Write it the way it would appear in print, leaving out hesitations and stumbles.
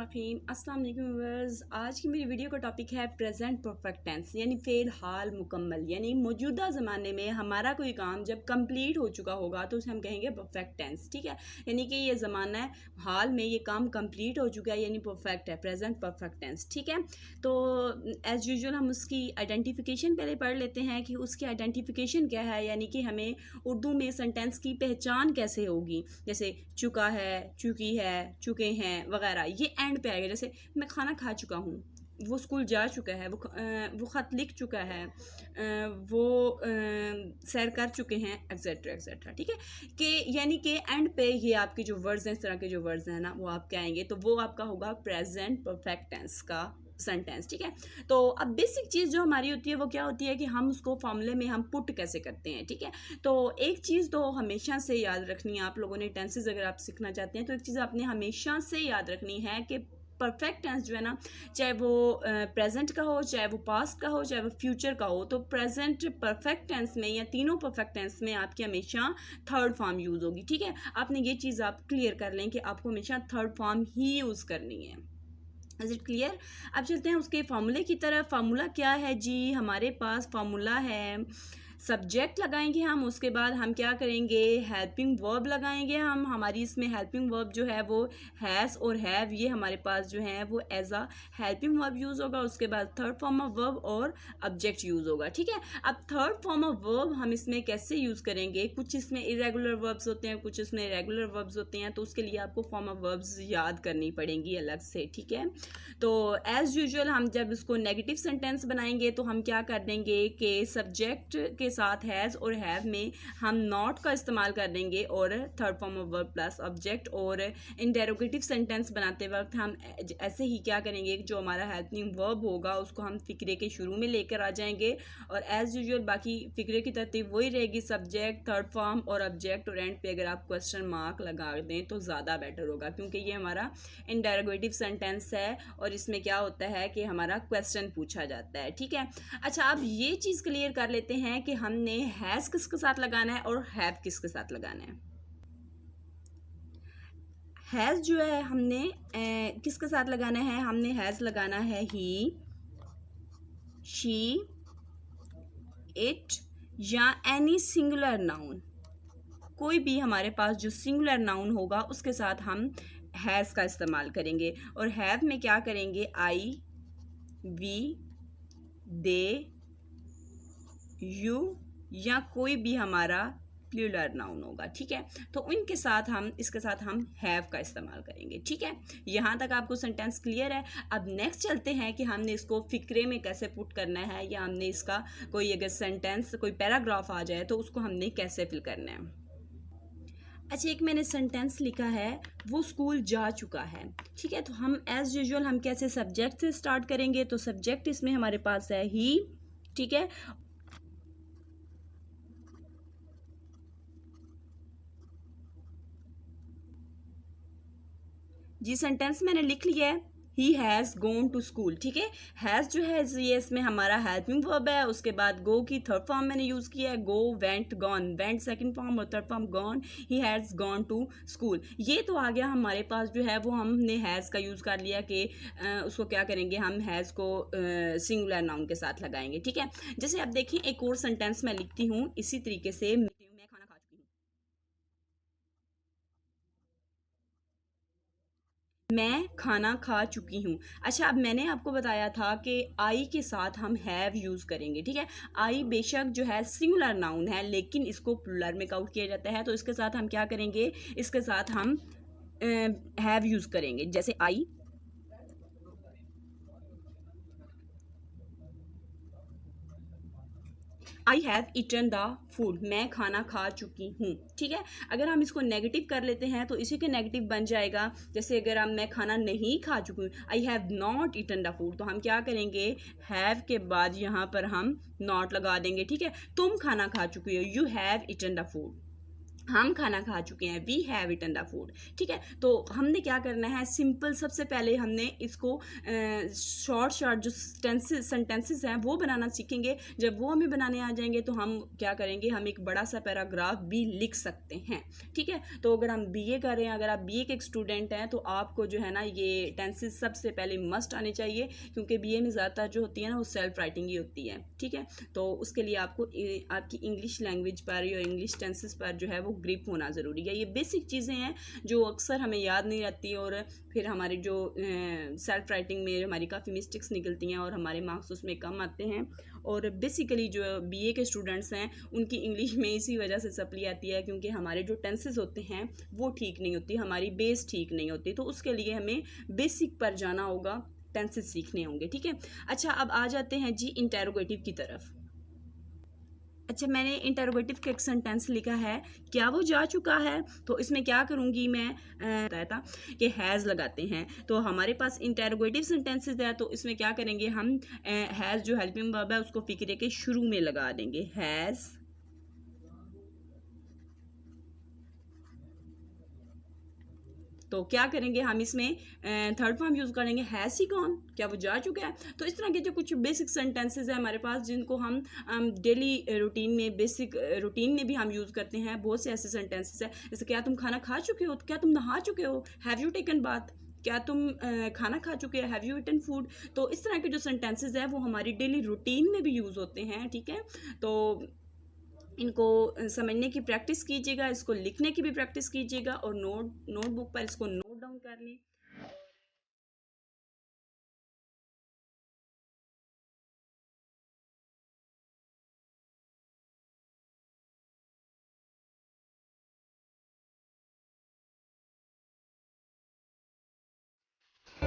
रहीम अस्सलाम वालेकुम व्यूअर्स। आज की मेरी वीडियो का टॉपिक है प्रेजेंट परफेक्ट टेंस, यानी फ़ेल हाल मुकम्मल, यानी मौजूदा ज़माने में हमारा कोई काम जब कंप्लीट हो चुका होगा तो उसे हम कहेंगे परफेक्ट टेंस। ठीक है, यानी कि ये ज़माना है, हाल में ये काम कंप्लीट हो चुका है, यानी परफेक्ट है, प्रेजेंट परफेक्ट टेंस। ठीक है, तो एज़ यूजुअल हम उसकी आइडेंटिफिकेशन पहले पढ़ लेते हैं कि उसकी आइडेंटिफिकेशन क्या है, यानी कि हमें उर्दू में सेंटेंस की पहचान कैसे होगी। जैसे चुका है, चुकी है, चुके हैं वगैरह, ये एंड पे आएगा। जैसे मैं खाना खा चुका हूँ, वो स्कूल जा चुका है, वो ख़त लिख चुका है, वो सैर कर चुके हैं, एक्सेट्रा एक्सेट्रा। ठीक है, कि यानी कि एंड पे ये आपके जो वर्ड्स हैं, इस तरह के जो वर्ड्स हैं ना, वो आपके आएंगे, तो वो आपका होगा प्रेजेंट परफेक्ट टेंस का सेंटेंस। ठीक है, तो अब बेसिक चीज़ जो हमारी होती है वो क्या होती है कि हम उसको फॉर्मूले में हम पुट कैसे करते हैं। ठीक है, तो एक चीज़ तो हमेशा से याद रखनी है आप लोगों ने, टेंसेज अगर आप सीखना चाहते हैं तो एक चीज़ आपने हमेशा से याद रखनी है कि परफेक्ट टेंस जो है ना, चाहे वो प्रेजेंट का हो, चाहे वो पास्ट का हो, चाहे वो फ्यूचर का हो, तो प्रेजेंट परफेक्ट टेंस में या तीनों परफेक्ट टेंस में आपकी हमेशा थर्ड फॉर्म यूज़ होगी। ठीक है, आपने ये चीज़ आप क्लियर कर लें कि आपको हमेशा थर्ड फॉर्म ही यूज़ करनी है। Is it clear? अब चलते हैं उसके फार्मूले की तरफ। फार्मूला क्या है जी? हमारे पास फार्मूला है, सब्जेक्ट लगाएंगे हम, उसके बाद हम क्या करेंगे, हेल्पिंग वर्ब लगाएंगे हम। हमारी इसमें हेल्पिंग वर्ब जो है वो हैज़ और हैव, ये हमारे पास जो है वो as a helping verb use होगा। उसके बाद थर्ड फॉर्म ऑफ वर्ब और ऑब्जेक्ट यूज़ होगा। ठीक है, अब थर्ड फॉर्म ऑफ वर्ब हम इसमें कैसे यूज़ करेंगे, कुछ इसमें इरेगुलर वर्ब्स होते हैं, कुछ इसमें रेगुलर वर्ब्स होते हैं, तो उसके लिए आपको फॉर्म ऑफ वर्ब्स याद करनी पड़ेंगी अलग से। ठीक है, तो एज़ यूजुअल हम जब इसको नेगेटिव सेंटेंस बनाएंगे तो हम क्या कर देंगे कि सब्जेक्ट के साथ हैज़ और हैव में हम नॉट का इस्तेमाल कर देंगे और third form of verb plus object. और इंडेरोगेटिव सेंटेंस बनाते वक्त हम ऐसे ही क्या करेंगे, जो हमारा हेल्पिंग वर्ब होगा उसको हम फिक्रे के शुरू में लेकर आ जाएंगे, और एज़ यूजुअल बाकी फिक्रे की तरतीब वही रहेगी, सब्जेक्ट, थर्ड फॉर्म और ऑब्जेक्ट, और एंड पे अगर आप क्वेश्चन मार्क लगा दें तो ज़्यादा बेटर होगा, क्योंकि ये हमारा इंडेरोगेटिव सेंटेंस है और इसमें क्या होता है कि हमारा क्वेश्चन पूछा जाता है। ठीक है, अच्छा अब ये चीज़ क्लियर कर लेते हैं कि हमने हैज़ किसके साथ लगाना है और हैव किसके साथ लगाना है। हैज़ जो है हमने किसके साथ लगाना है, हमने हैज़ लगाना है ही, शी, इट या एनी सिंगुलर नाउन। कोई भी हमारे पास जो सिंगुलर नाउन होगा उसके साथ हम हैज़ का इस्तेमाल करेंगे। और हैव में क्या करेंगे, आई, वी, दे, यू या कोई भी हमारा प्लूरल नाउन होगा। ठीक है, तो इनके साथ हम, इसके साथ हम हैव का इस्तेमाल करेंगे। ठीक है, यहाँ तक आपको सेंटेंस क्लियर है। अब नेक्स्ट चलते हैं कि हमने इसको फिक्रे में कैसे पुट करना है, या हमने इसका कोई अगर सेंटेंस, कोई पैराग्राफ आ जाए तो उसको हमने कैसे फिल करना है। अच्छा, एक मैंने सेंटेंस लिखा है, वो स्कूल जा चुका है। ठीक है, तो हम एज़ यूजुअल हम कैसे सब्जेक्ट से स्टार्ट करेंगे, तो सब्जेक्ट इसमें हमारे पास है ही। ठीक है, जी सेंटेंस मैंने लिख लिया है, he has gone to school. ठीक है, हैज़ जो है ये इसमें हमारा हेल्पिंग वर्ब है। उसके बाद गो की थर्ड फॉर्म मैंने यूज़ किया है, go, went, gone, went second form और third form gone, he has gone to school. ये तो आ गया हमारे पास जो है वो हमने हैज़ का यूज़ कर लिया कि उसको क्या करेंगे, हम हैज़ को सिंगुलर नाउन के साथ लगाएंगे। ठीक है, जैसे अब देखें एक और सेंटेंस मैं लिखती हूँ इसी तरीके से, मैं खाना खा चुकी हूँ। अच्छा, अब मैंने आपको बताया था कि आई के साथ हम हैव यूज़ करेंगे। ठीक है, आई बेशक जो है सिंगुलर नाउन है लेकिन इसको प्लूरल में काउंट किया जाता है, तो इसके साथ हम क्या करेंगे, इसके साथ हम हैव यूज़ करेंगे। जैसे I have eaten the food, मैं खाना खा चुकी हूँ। ठीक है, अगर हम इसको नेगेटिव कर लेते हैं तो इसी के नेगेटिव बन जाएगा। जैसे अगर हम मैं खाना नहीं खा चुकी हूँ, I have not eaten the food, तो हम क्या करेंगे, हैव के बाद यहाँ पर हम नॉट लगा देंगे। ठीक है, तुम खाना खा चुकी हो, you have eaten the food. हम खाना खा चुके हैं, we have eaten the food. ठीक है, तो हमने क्या करना है, सिंपल सबसे पहले हमने इसको शॉर्ट शॉर्ट जो सेंटेंसेस हैं वो बनाना सीखेंगे। जब वो हमें बनाने आ जाएंगे तो हम क्या करेंगे, हम एक बड़ा सा पैराग्राफ भी लिख सकते हैं। ठीक है, तो अगर हम बीए कर रहे हैं, अगर आप बीए के एक स्टूडेंट हैं, तो आपको जो है ना ये टेंसेस सबसे पहले मस्ट आने चाहिए, क्योंकि बीए में ज़्यादातर जो होती है ना वो सेल्फ राइटिंग ही होती है। ठीक है, तो उसके लिए आपको आपकी इंग्लिश लैंग्वेज पर या इंग्लिश टेंसेस पर जो है वो ग्रिप होना ज़रूरी है। ये बेसिक चीज़ें हैं जो अक्सर हमें याद नहीं रहती, और फिर हमारी जो सेल्फ राइटिंग में हमारी काफ़ी मिस्टेक्स निकलती हैं और हमारे मार्क्स उसमें कम आते हैं। और बेसिकली जो बीए के स्टूडेंट्स हैं उनकी इंग्लिश में इसी वजह से सप्ली आती है, क्योंकि हमारे जो टेंसेस होते हैं वो ठीक नहीं होती, हमारी बेस ठीक नहीं होती। तो उसके लिए हमें बेसिक पर जाना होगा, टेंसेस सीखने होंगे। ठीक है, अच्छा अब आ जाते हैं जी इंटेरोगेटिव की तरफ। अच्छा, मैंने इंटरोगेटिव का एक सेंटेंस लिखा है, क्या वो जा चुका है? तो इसमें क्या करूँगी मैं, बताया था कि हैज़ लगाते हैं। तो हमारे पास इंटरोगेटिव सेंटेंसेस है, तो इसमें क्या करेंगे हम, हैज़ जो हेल्पिंग वर्ब है उसको फिक्रे के शुरू में लगा देंगे, हैज़। तो क्या करेंगे हम इसमें थर्ड फॉर्म यूज़ करेंगे, हैज़ ही गॉन, क्या वो जा चुका है? तो इस तरह के जो कुछ बेसिक सेंटेंसेस हैं हमारे पास, जिनको हम डेली रूटीन में, बेसिक रूटीन में भी हम यूज़ करते हैं। बहुत से ऐसे सेंटेंसेस हैं, जैसे क्या तुम खाना खा चुके हो, क्या तुम नहा चुके हो, हैव यू टेकन बाथ, क्या तुम खाना खा चुके हो, हैव यू ईटन फूड। तो इस तरह के जो सेंटेंसेस हैं वो हमारी डेली रूटीन में भी यूज़ होते हैं। ठीक है, तो इनको समझने की प्रैक्टिस कीजिएगा, इसको लिखने की भी प्रैक्टिस कीजिएगा, और नोटबुक पर इसको नोट डाउन कर लें।